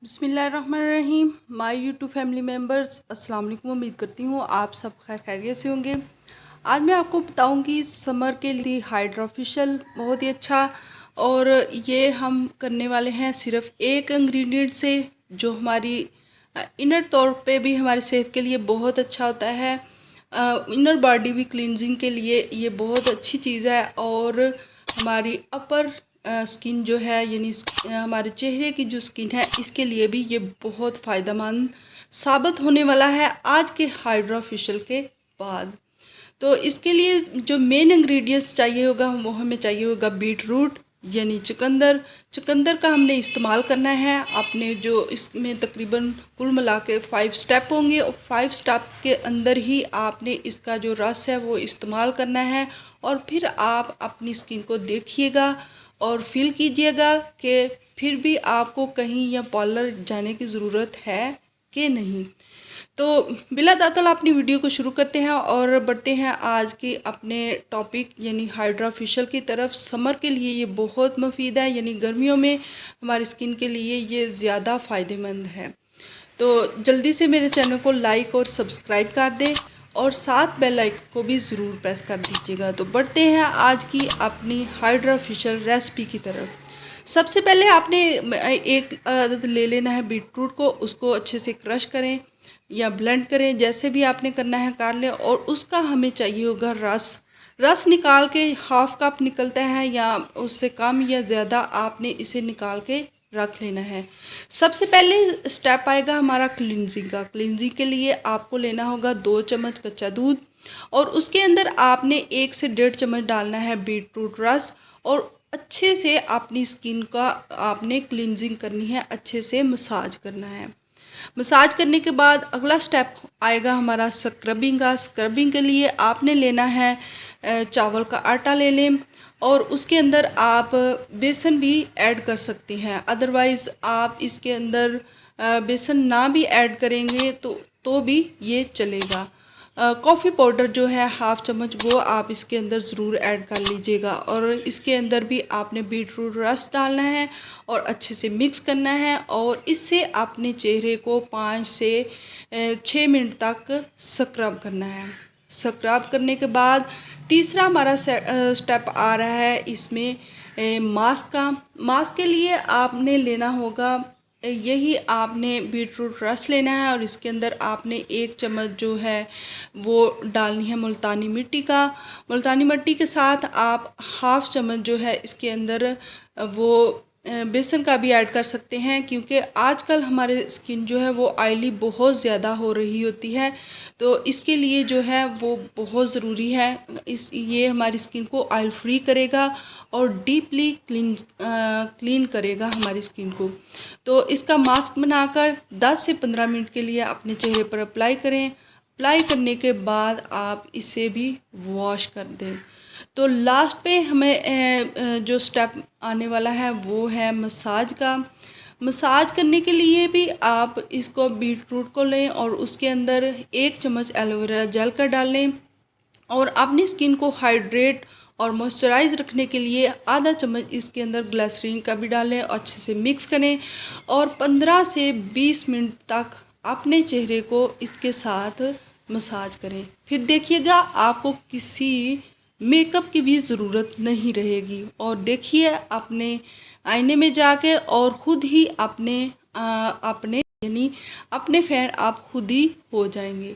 बिस्मिल्लाहिर्रहमानिर्रहीम। My YouTube family members, अस्सलाम वालेकुम। उम्मीद करती हूँ आप सब खैरियत से होंगे। आज मैं आपको बताऊँगी समर के लिए हाइड्रा फेशियल बहुत ही अच्छा, और ये हम करने वाले हैं सिर्फ एक इंग्रेडिएंट से, जो हमारी इनर तौर पे भी हमारी सेहत के लिए बहुत अच्छा होता है। इनर बॉडी भी क्लींजिंग के लिए ये बहुत अच्छी चीज़ है, और हमारी अपर स्किन जो है, यानी हमारे चेहरे की जो स्किन है, इसके लिए भी ये बहुत फ़ायदेमंद साबित होने वाला है आज के हाइड्रा फेशियल के बाद। तो इसके लिए जो मेन इंग्रेडिएंट्स चाहिए होगा वो हमें चाहिए होगा बीट रूट यानी चुकंदर। चुकंदर का हमने इस्तेमाल करना है। आपने जो इसमें तकरीबन कुल मिला के 5 स्टेप होंगे, और 5 स्टेप के अंदर ही आपने इसका जो रस है वो इस्तेमाल करना है। और फिर आप अपनी स्किन को देखिएगा और फील कीजिएगा कि फिर भी आपको कहीं या पार्लर जाने की ज़रूरत है कि नहीं। तो बिला तातल अपनी वीडियो को शुरू करते हैं और बढ़ते हैं आज के अपने टॉपिक यानी हाइड्रा फेशियल की तरफ। समर के लिए ये बहुत मुफीद है, यानी गर्मियों में हमारी स्किन के लिए ये ज़्यादा फ़ायदेमंद है। तो जल्दी से मेरे चैनल को लाइक और सब्सक्राइब कर दें, और साथ बेल आइकन को भी ज़रूर प्रेस कर दीजिएगा। तो बढ़ते हैं आज की अपनी हाइड्रा फेशियल रेसिपी की तरफ। सबसे पहले आपने एक अदद ले लेना है बीटरूट को, उसको अच्छे से क्रश करें या ब्लेंड करें, जैसे भी आपने करना है कर लें। और उसका हमें चाहिए होगा रस निकाल के, हाफ कप निकलता है या उससे कम या ज़्यादा आपने इसे निकाल के रख लेना है। सबसे पहले स्टेप आएगा हमारा क्लींजिंग का। क्लींजिंग के लिए आपको लेना होगा 2 चम्मच कच्चा दूध, और उसके अंदर आपने 1 से 1.5 चम्मच डालना है बीटरूट रस, और अच्छे से अपनी स्किन का आपने क्लींजिंग करनी है, अच्छे से मसाज करना है। मसाज करने के बाद अगला स्टेप आएगा हमारा स्क्रबिंग का। स्क्रबिंग के लिए आपने लेना है चावल का आटा ले लें, और उसके अंदर आप बेसन भी ऐड कर सकते हैं। अदरवाइज़ आप इसके अंदर बेसन ना भी ऐड करेंगे तो भी ये चलेगा। कॉफ़ी पाउडर जो है 1/2 चम्मच, वो आप इसके अंदर ज़रूर ऐड कर लीजिएगा। और इसके अंदर भी आपने बीटरूट रस डालना है और अच्छे से मिक्स करना है, और इससे अपने चेहरे को 5 से 6 मिनट तक स्क्रब करना है। स्क्रब करने के बाद तीसरा हमारा स्टेप आ रहा है इसमें मास्क का। मास्क के लिए आपने लेना होगा, यही आपने बीटरूट रस लेना है, और इसके अंदर आपने 1 चम्मच जो है वो डालनी है मुल्तानी मिट्टी का। मुल्तानी मिट्टी के साथ आप 1/2 चम्मच जो है इसके अंदर वो बेसन का भी ऐड कर सकते हैं, क्योंकि आजकल हमारे स्किन जो है वो ऑयली बहुत ज़्यादा हो रही होती है। तो इसके लिए जो है वो बहुत ज़रूरी है। ये हमारी स्किन को ऑयल फ्री करेगा और डीपली क्लीन करेगा हमारी स्किन को। तो इसका मास्क बनाकर 10 से 15 मिनट के लिए अपने चेहरे पर अप्लाई करें। अप्लाई करने के बाद आप इसे भी वॉश कर दें। तो लास्ट पे हमें जो स्टेप आने वाला है वो है मसाज का। मसाज करने के लिए भी आप इसको बीटरूट को लें और उसके अंदर 1 चम्मच एलोवेरा जेल का डालें, और अपनी स्किन को हाइड्रेट और मॉइस्चराइज रखने के लिए आधा चम्मच इसके अंदर ग्लिसरीन का भी डालें, अच्छे से मिक्स करें और 15 से 20 मिनट तक अपने चेहरे को इसके साथ मसाज करें। फिर देखिएगा आपको किसी मेकअप की भी ज़रूरत नहीं रहेगी। और देखिए अपने आईने में जाके और ख़ुद ही अपने यानी अपने फैन आप खुद ही हो जाएंगे।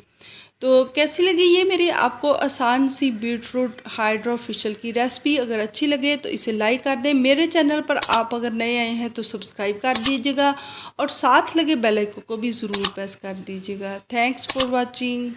तो कैसी लगी ये मेरी आपको आसान सी बीटरूट हाइड्रा फेशियल की रेसिपी? अगर अच्छी लगे तो इसे लाइक कर दें। मेरे चैनल पर आप अगर नए आए हैं तो सब्सक्राइब कर दीजिएगा, और साथ लगे बेल आइकन को भी ज़रूर प्रेस कर दीजिएगा। Thanks for watching.